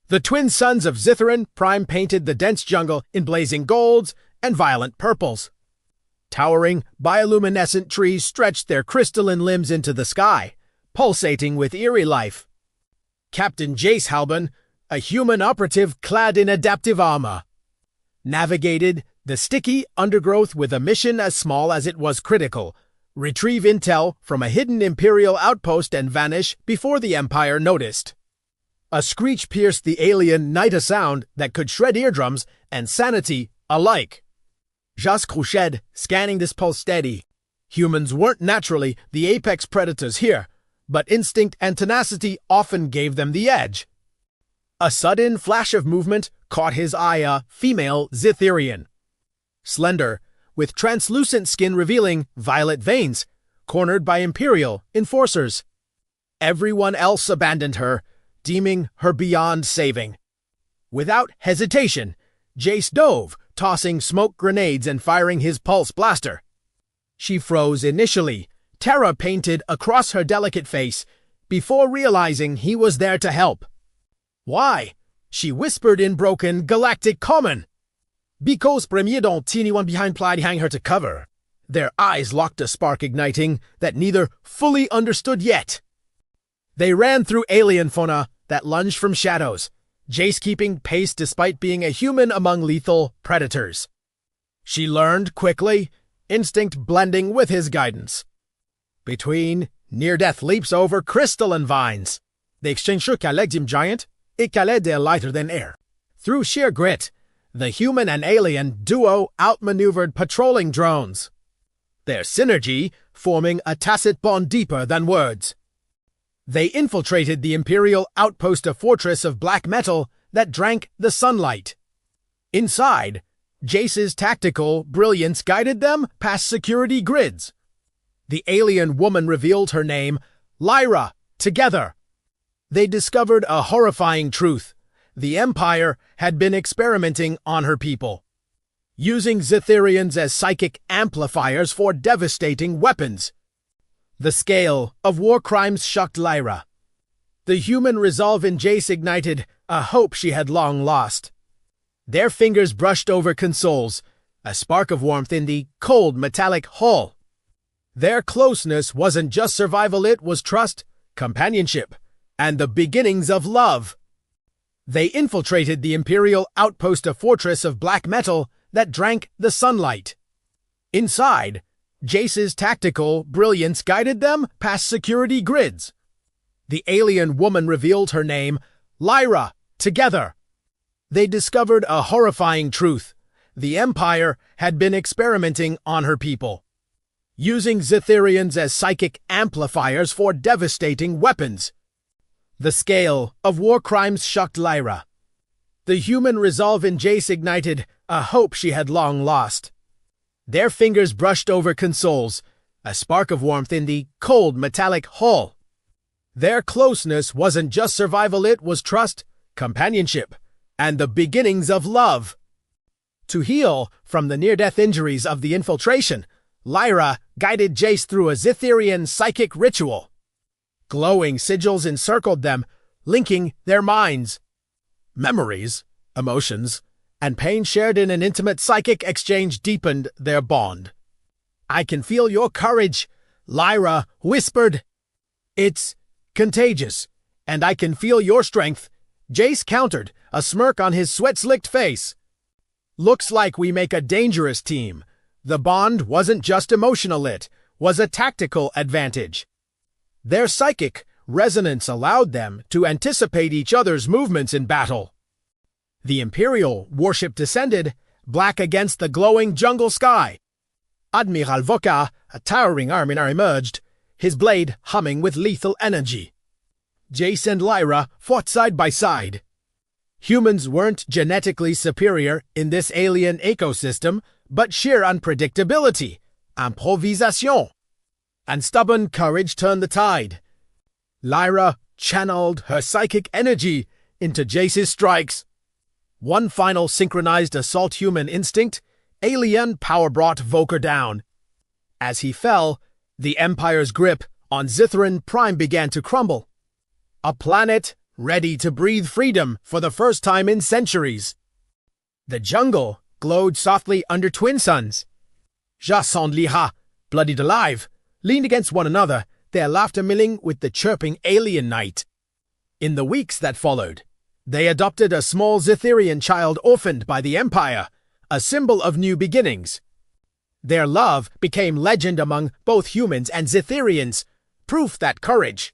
The twin sons of Zytheron Prime painted the dense jungle in blazing golds and violent purples. Towering, bioluminescent trees stretched their crystalline limbs into the sky, pulsating with eerie life. Captain Jace Halborn, a human operative clad in adaptive armor, navigated the sticky undergrowth with a mission as small as it was critical: retrieve intel from a hidden Imperial outpost and vanish before the Empire noticed. A screech pierced the alien night, a sound that could shred eardrums and sanity alike. Jace Halborn, scanning this pulse steady. Humans weren't naturally the apex predators here, but instinct and tenacity often gave them the edge. A sudden flash of movement caught his eye: a female Zytherian. Slender, with translucent skin revealing violet veins, cornered by Imperial enforcers. Everyone else abandoned her, deeming her beyond saving. Without hesitation, Jace dove, tossing smoke grenades and firing his pulse blaster. She froze initially, terror painted across her delicate face, before realizing he was there to help. "Why?" she whispered in broken galactic common. "Because premier don't anyone behind plied hang her to cover." Their eyes locked, a spark igniting that neither fully understood yet. They ran through alien fauna that lunged from shadows, Jace keeping pace despite being a human among lethal predators. She learned quickly, instinct blending with his guidance. Between near-death leaps over crystalline vines, they exchanged shook dim giant, et de lighter than air. Through sheer grit, the human and alien duo outmaneuvered patrolling drones, their synergy forming a tacit bond deeper than words. They infiltrated the Imperial outpost, a fortress of black metal that drank the sunlight. Inside, Jace's tactical brilliance guided them past security grids. The alien woman revealed her name: Lyra. Together, they discovered a horrifying truth: the Empire had been experimenting on her people, using Zytherians as psychic amplifiers for devastating weapons. The scale of war crimes shocked Lyra. The human resolve in Jace ignited a hope she had long lost. Their fingers brushed over consoles, a spark of warmth in the cold metallic hull. Their closeness wasn't just survival, it was trust, companionship, and the beginnings of love. They infiltrated the Imperial outpost, a fortress of black metal that drank the sunlight. Inside, Jace's tactical brilliance guided them past security grids. The alien woman revealed her name: Lyra. Together, they discovered a horrifying truth: the Empire had been experimenting on her people, using Zytherians as psychic amplifiers for devastating weapons. The scale of war crimes shocked Lyra. The human resolve in Jace ignited a hope she had long lost. Their fingers brushed over consoles, a spark of warmth in the cold metallic hull. Their closeness wasn't just survival, it was trust, companionship, and the beginnings of love. To heal from the near-death injuries of the infiltration, Lyra guided Jace through a Zytherian psychic ritual. Glowing sigils encircled them, linking their minds. Memories, emotions, and pain shared in an intimate psychic exchange deepened their bond. "I can feel your courage," Lyra whispered. "It's contagious, and I can feel your strength," Jace countered, a smirk on his sweat-slicked face. "Looks like we make a dangerous team." The bond wasn't just emotional, it was a tactical advantage. Their psychic resonance allowed them to anticipate each other's movements in battle. The Imperial warship descended, black against the glowing jungle sky. Admiral Voka, a towering army, emerged, his blade humming with lethal energy. Jace and Lyra fought side by side. Humans weren't genetically superior in this alien ecosystem, but sheer unpredictability, improvisation, and stubborn courage turned the tide. Lyra channeled her psychic energy into Jace's strikes. One final synchronized assault, human instinct, alien power brought Voker down. As he fell, the Empire's grip on Zytheron Prime began to crumble. A planet ready to breathe freedom for the first time in centuries. The jungle glowed softly under twin suns. Jace and Lyra, bloodied alive, leaned against one another, their laughter milling with the chirping alien night. In the weeks that followed, they adopted a small Zytherian child orphaned by the Empire, a symbol of new beginnings. Their love became legend among both humans and Zytherians, proof that courage,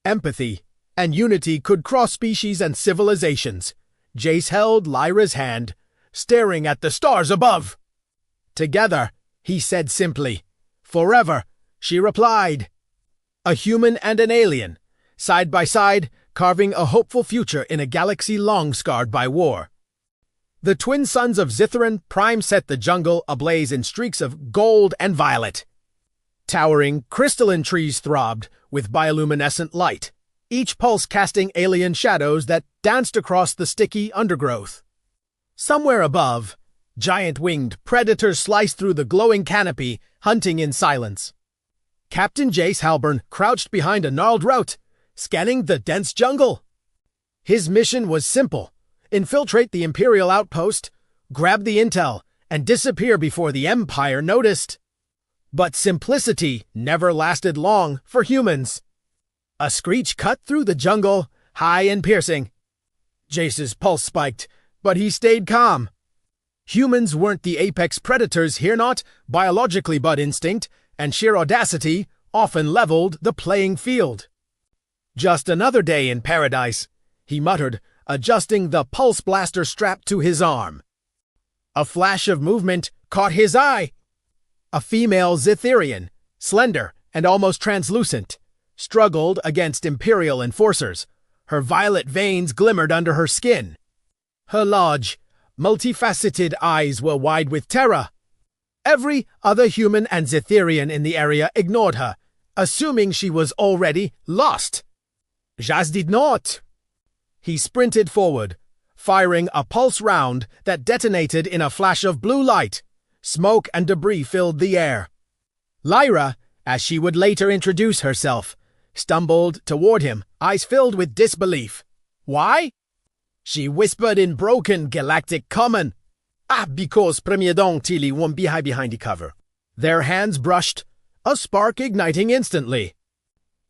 empathy, and unity could cross species and civilizations. Jace held Lyra's hand, staring at the stars above. "Together," he said simply. "Forever," she replied. A human and an alien, side by side, carving a hopeful future in a galaxy long scarred by war. The twin suns of Zytheron Prime set the jungle ablaze in streaks of gold and violet. Towering, crystalline trees throbbed with bioluminescent light, each pulse casting alien shadows that danced across the sticky undergrowth. Somewhere above, giant-winged predators sliced through the glowing canopy, hunting in silence. Captain Jace Halborn crouched behind a gnarled root, scanning the dense jungle. His mission was simple: infiltrate the Imperial outpost, grab the intel, and disappear before the Empire noticed. But simplicity never lasted long for humans. A screech cut through the jungle, high and piercing. Jace's pulse spiked, but he stayed calm. Humans weren't the apex predators here, not biologically, but instinct and sheer audacity often leveled the playing field. "Just another day in paradise," he muttered, adjusting the pulse blaster strap to his arm. A flash of movement caught his eye. A female Zytherian, slender and almost translucent, struggled against Imperial enforcers. Her violet veins glimmered under her skin. Her large, multifaceted eyes were wide with terror. Every other human and Zytherian in the area ignored her, assuming she was already lost. Jace did not. He sprinted forward, firing a pulse round that detonated in a flash of blue light. Smoke and debris filled the air. Lyra, as she would later introduce herself, stumbled toward him, eyes filled with disbelief. "Why?" She whispered in broken galactic common. Because premier donc tili won't be behind the cover." Their hands brushed, a spark igniting instantly.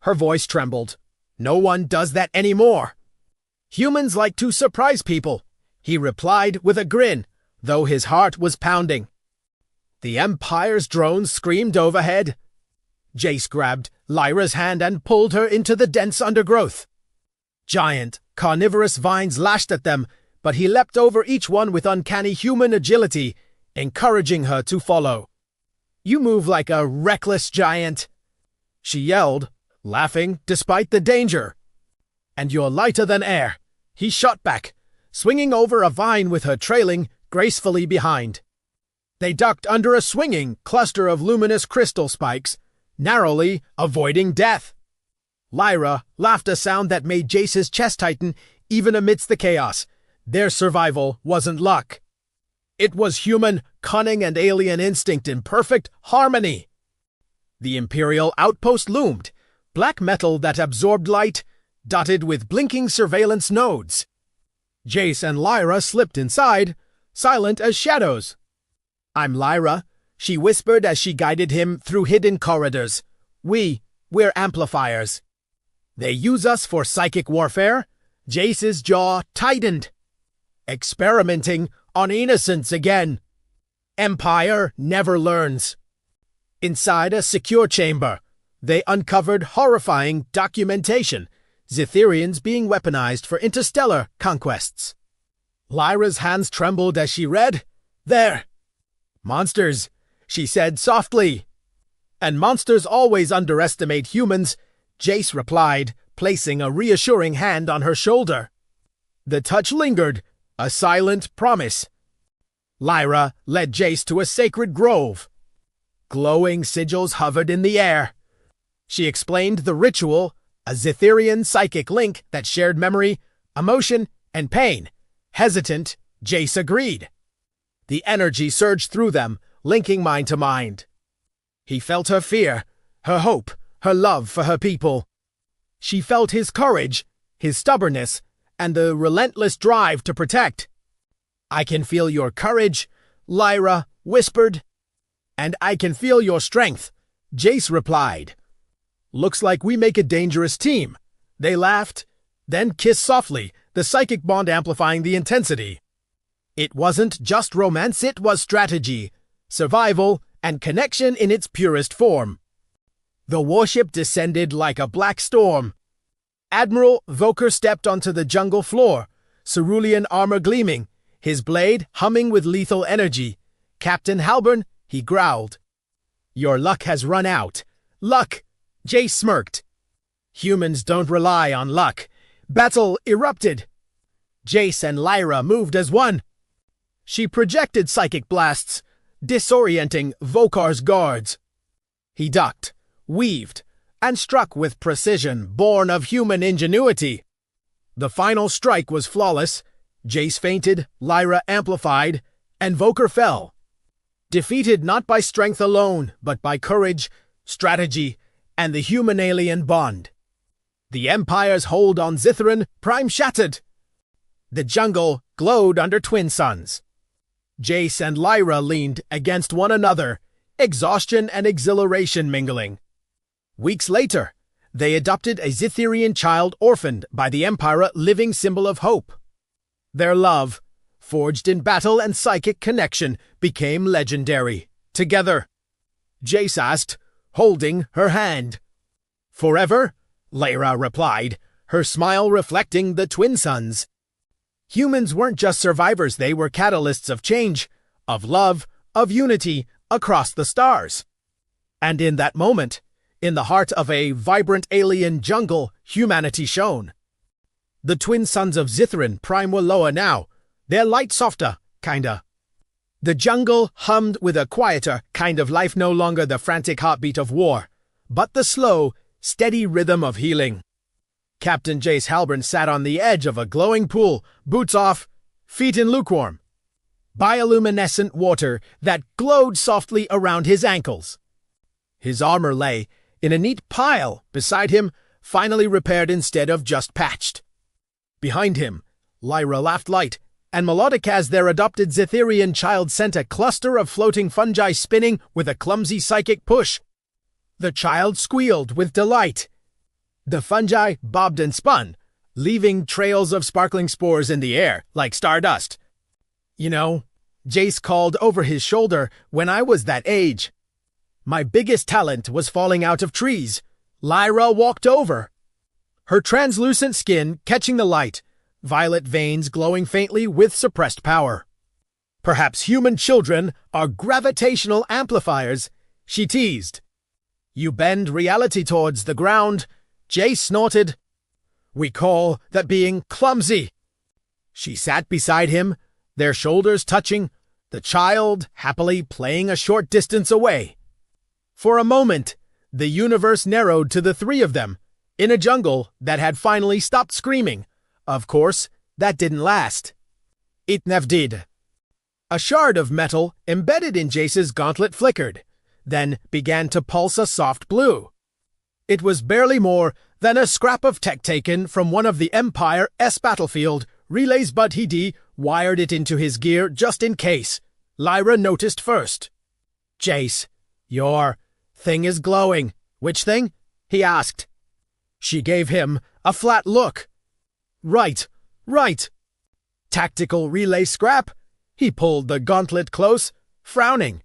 Her voice trembled. "No one does that anymore." "Humans like to surprise people," he replied with a grin, though his heart was pounding. The Empire's drones screamed overhead. Jace grabbed Lyra's hand and pulled her into the dense undergrowth. Giant, carnivorous vines lashed at them, but he leapt over each one with uncanny human agility, encouraging her to follow. "You move like a reckless giant," she yelled, laughing despite the danger. "And you're lighter than air," he shot back, swinging over a vine with her trailing gracefully behind. They ducked under a swinging cluster of luminous crystal spikes, narrowly avoiding death. Lyra laughed a sound that made Jace's chest tighten even amidst the chaos. Their survival wasn't luck. It was human cunning and alien instinct in perfect harmony. The Imperial outpost loomed, black metal that absorbed light, dotted with blinking surveillance nodes. Jace and Lyra slipped inside, silent as shadows. "I'm Lyra," she whispered as she guided him through hidden corridors. We're amplifiers." "They use us for psychic warfare?" Jace's jaw tightened. "Experimenting on innocence again." Empire never learns. Inside a secure chamber, they uncovered horrifying documentation, Zytherians being weaponized for interstellar conquests. Lyra's hands trembled as she read. "There." "Monsters," she said softly. "And monsters always underestimate humans," Jace replied, placing a reassuring hand on her shoulder. The touch lingered, a silent promise. Lyra led Jace to a sacred grove. Glowing sigils hovered in the air. She explained the ritual, a Zytherian psychic link that shared memory, emotion, and pain. Hesitant, Jace agreed. The energy surged through them, linking mind to mind. He felt her fear, her hope, her love for her people. She felt his courage, his stubbornness, and the relentless drive to protect. "I can feel your courage," Lyra whispered. "And I can feel your strength," Jace replied. "Looks like we make a dangerous team." They laughed, then kissed softly, the psychic bond amplifying the intensity. It wasn't just romance, it was strategy, survival, and connection in its purest form. The warship descended like a black storm. Admiral Voker stepped onto the jungle floor, cerulean armor gleaming, his blade humming with lethal energy. "Captain Halborn," he growled. "Your luck has run out." "Luck!" Jace smirked. "Humans don't rely on luck." Battle erupted. Jace and Lyra moved as one. She projected psychic blasts, disorienting Vokar's guards. He ducked, weaved, and struck with precision born of human ingenuity. The final strike was flawless. Jace fainted, Lyra amplified, and Voker fell. Defeated not by strength alone, but by courage, strategy, and the human-alien bond. The Empire's hold on Zytheron Prime shattered. The jungle glowed under twin suns. Jace and Lyra leaned against one another, exhaustion and exhilaration mingling. Weeks later, they adopted a Zytherian child orphaned by the Empire, living symbol of hope. Their love, forged in battle and psychic connection, became legendary. Together, Jace asked, holding her hand. "Forever?" Lyra replied, her smile reflecting the twin suns. Humans weren't just survivors, they were catalysts of change, of love, of unity across the stars. And in that moment, in the heart of a vibrant alien jungle, humanity shone. The twin sons of Zytheron Prime were lower now, their light softer, kinda. The jungle hummed with a quieter kind of life, no longer the frantic heartbeat of war, but the slow, steady rhythm of healing. Captain Jace Halborn sat on the edge of a glowing pool, boots off, feet in lukewarm, bioluminescent water that glowed softly around his ankles. His armor lay in a neat pile beside him, finally repaired instead of just patched. Behind him, Lyra laughed light, and melodic as their adopted Zytherian child sent a cluster of floating fungi spinning with a clumsy psychic push. The child squealed with delight. The fungi bobbed and spun, leaving trails of sparkling spores in the air, like stardust. "You know," Jace called over his shoulder, "when I was that age, my biggest talent was falling out of trees." Lyra walked over, her translucent skin catching the light, violet veins glowing faintly with suppressed power. "Perhaps human children are gravitational amplifiers," she teased. "You bend reality towards the ground," Jace snorted. "We call that being clumsy." She sat beside him, their shoulders touching, the child happily playing a short distance away. For a moment, the universe narrowed to the three of them, in a jungle that had finally stopped screaming. Of course, that didn't last. It never did. A shard of metal embedded in Jace's gauntlet flickered, then began to pulse a soft blue. It was barely more than a scrap of tech taken from one of the Empire's battlefield relays, but he wired it into his gear just in case. Lyra noticed first. "Jace, your thing is glowing." "Which thing?" he asked. She gave him a flat look. Right. "Tactical relay scrap?" He pulled the gauntlet close, frowning.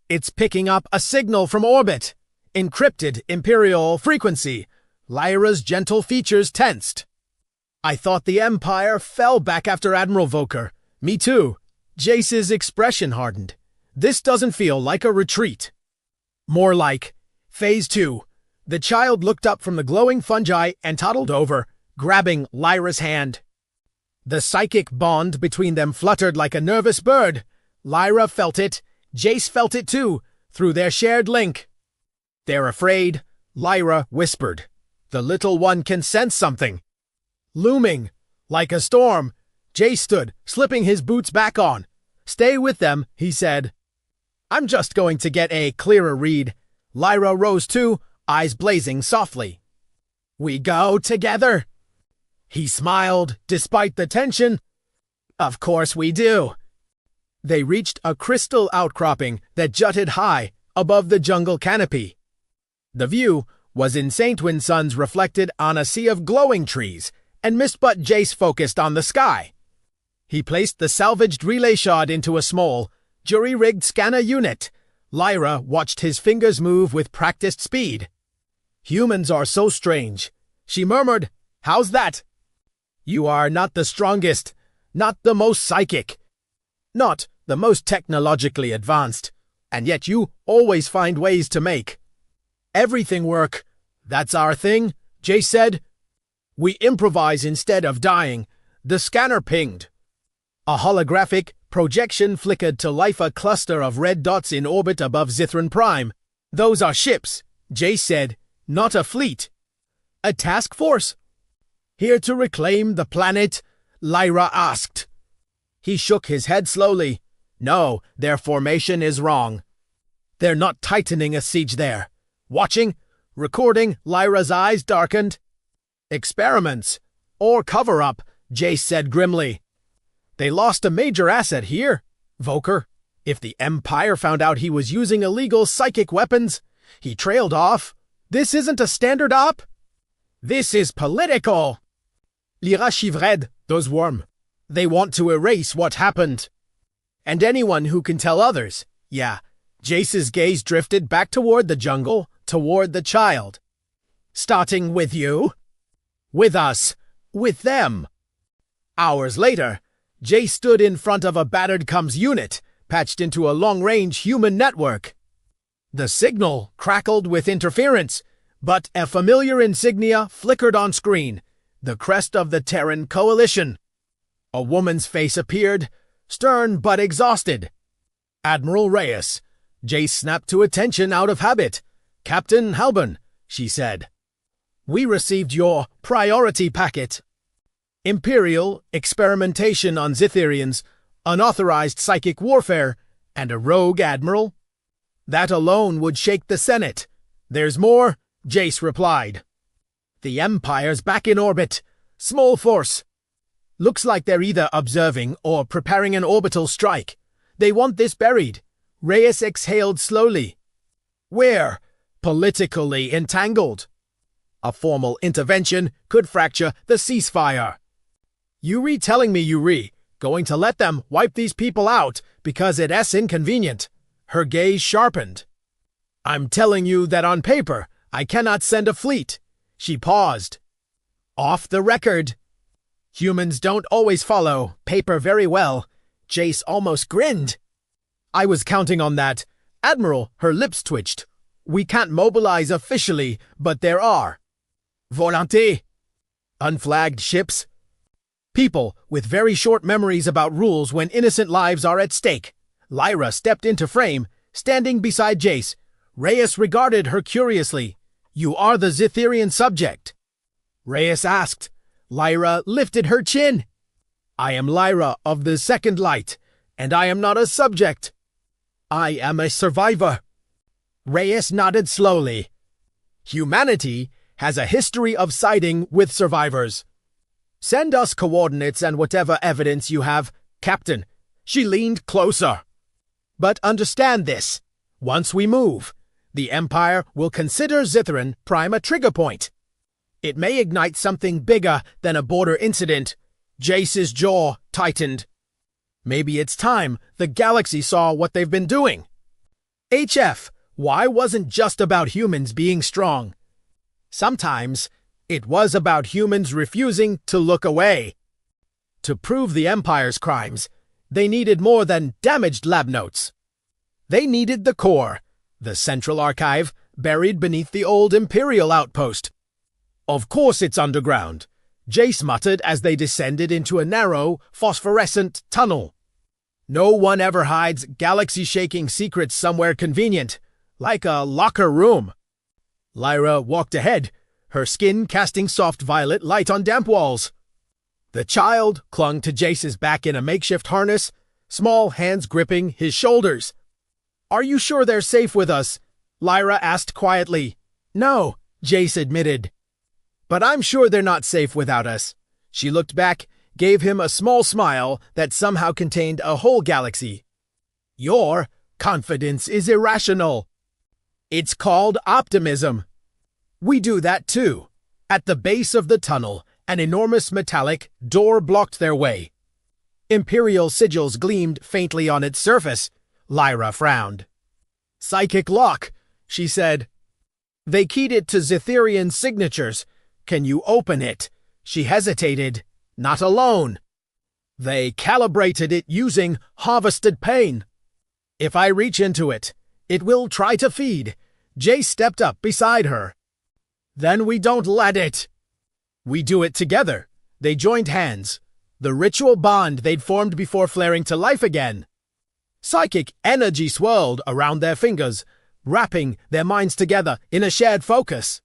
"It's picking up a signal from orbit. Encrypted Imperial frequency." Lyra's gentle features tensed. "I thought the Empire fell back after Admiral Voker." "Me too." Jace's expression hardened. "This doesn't feel like a retreat. More like Phase 2. The child looked up from the glowing fungi and toddled over, grabbing Lyra's hand. The psychic bond between them fluttered like a nervous bird. Lyra felt it. Jace felt it too, through their shared link. "They're afraid," Lyra whispered. "The little one can sense something." Looming, like a storm, Jace stood, slipping his boots back on. "Stay with them," he said. "I'm just going to get a clearer read." Lyra rose too, eyes blazing softly. "We go together." He smiled, despite the tension. Of course we do. They reached a crystal outcropping that jutted high above the jungle canopy. The view was in Saint Winson's reflected on a sea of glowing trees, and Mistbutt Jace focused on the sky. He placed the salvaged relay shot into a small, jury-rigged scanner unit. Lyra watched his fingers move with practiced speed. "Humans are so strange," she murmured. "How's that? You are not the strongest, not the most psychic, not the most technologically advanced, and yet you always find ways to make everything work. That's our thing," Jace said. "We improvise instead of dying." The scanner pinged. A holographic projection flickered to life a cluster of red dots in orbit above Zytheron Prime. "Those are ships," Jace said, "not a fleet." "A task force?" "Here to reclaim the planet?" Lyra asked. He shook his head slowly. "No, their formation is wrong. They're not tightening a siege there. Watching? Recording?" Lyra's eyes darkened. "Experiments. Or cover-up," Jace said grimly. "They lost a major asset here, Voker. If the Empire found out he was using illegal psychic weapons, he trailed off. This isn't a standard op. This is political. Lyra chivred, those worm. They want to erase what happened. And anyone who can tell others. Yeah." Jace's gaze drifted back toward the jungle, toward the child. "Starting with you?" "With us. With them." Hours later, Jace stood in front of a battered comms unit, patched into a long-range human network. The signal crackled with interference, but a familiar insignia flickered on screen, the crest of the Terran Coalition. A woman's face appeared, stern but exhausted. "Admiral Reyes." Jace snapped to attention out of habit. "Captain Halborn," she said. "We received your priority packet. Imperial experimentation on Zytherians, unauthorized psychic warfare, and a rogue admiral. That alone would shake the Senate. There's more," Jace replied. "The Empire's back in orbit. Small force. Looks like they're either observing or preparing an orbital strike. They want this buried." Reyes exhaled slowly. "We're politically entangled. A formal intervention could fracture the ceasefire." "You telling me going to let them wipe these people out because it's inconvenient?" Her gaze sharpened. "I'm telling you that on paper, I cannot send a fleet." She paused. "Off the record." "Humans don't always follow paper very well." Jace almost grinned. "I was counting on that." "Admiral," her lips twitched. "We can't mobilize officially, but there are. Volonté. Unflagged ships. People with very short memories about rules when innocent lives are at stake." Lyra stepped into frame, standing beside Jace. Reyes regarded her curiously. "You are the Zytherian subject?" Reyes asked. Lyra lifted her chin. "I am Lyra of the Second Light, and I am not a subject. I am a survivor." Reyes nodded slowly. "Humanity has a history of siding with survivors. Send us coordinates and whatever evidence you have, Captain." She leaned closer. "But understand this. Once we move, the Empire will consider Zytheron Prime a trigger point. It may ignite something bigger than a border incident." Jace's jaw tightened. "Maybe it's time the galaxy saw what they've been doing." HFY wasn't just about humans being strong. Sometimes it was about humans refusing to look away. To prove the Empire's crimes, they needed more than damaged lab notes. They needed the core, the central archive buried beneath the old Imperial outpost. "Of course it's underground," Jace muttered as they descended into a narrow, phosphorescent tunnel. "No one ever hides galaxy-shaking secrets somewhere convenient, like a locker room." Lyra walked ahead, her skin casting soft violet light on damp walls. The child clung to Jace's back in a makeshift harness, small hands gripping his shoulders. "Are you sure they're safe with us?" Lyra asked quietly. "No," Jace admitted. "But I'm sure they're not safe without us." She looked back, gave him a small smile that somehow contained a whole galaxy. Your confidence is irrational. It's called optimism. We do that too. At the base of the tunnel, an enormous metallic door blocked their way. Imperial sigils gleamed faintly on its surface. Lyra frowned. Psychic lock, she said. They keyed it to Zytherian signatures. Can you open it? She hesitated. Not alone. They calibrated it using harvested pain. If I reach into it, it will try to feed. Jace stepped up beside her. Then we don't let it. We do it together. They joined hands. The ritual bond they'd formed before flaring to life again. Psychic energy swirled around their fingers, wrapping their minds together in a shared focus.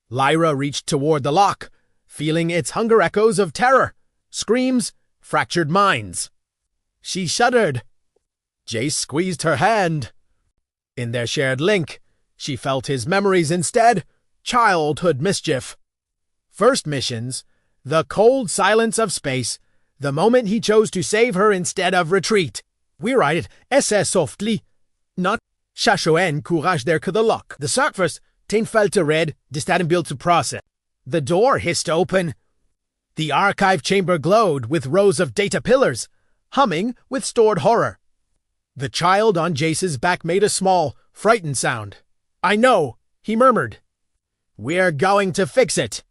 Lyra reached toward the lock, feeling its hunger echoes of terror, screams, fractured minds. She shuddered. Jace squeezed her hand. In their shared link, she felt his memories instead, childhood mischief. First missions, the cold silence of space, the moment he chose to save her instead of retreat. We write it SS softly, not Chachoen courage der que the lock. The surface, ten felt to red, distant built to process. The door hissed open. The archive chamber glowed with rows of data pillars, humming with stored horror. The child on Jace's back made a small, frightened sound. I know, he murmured. We're going to fix it.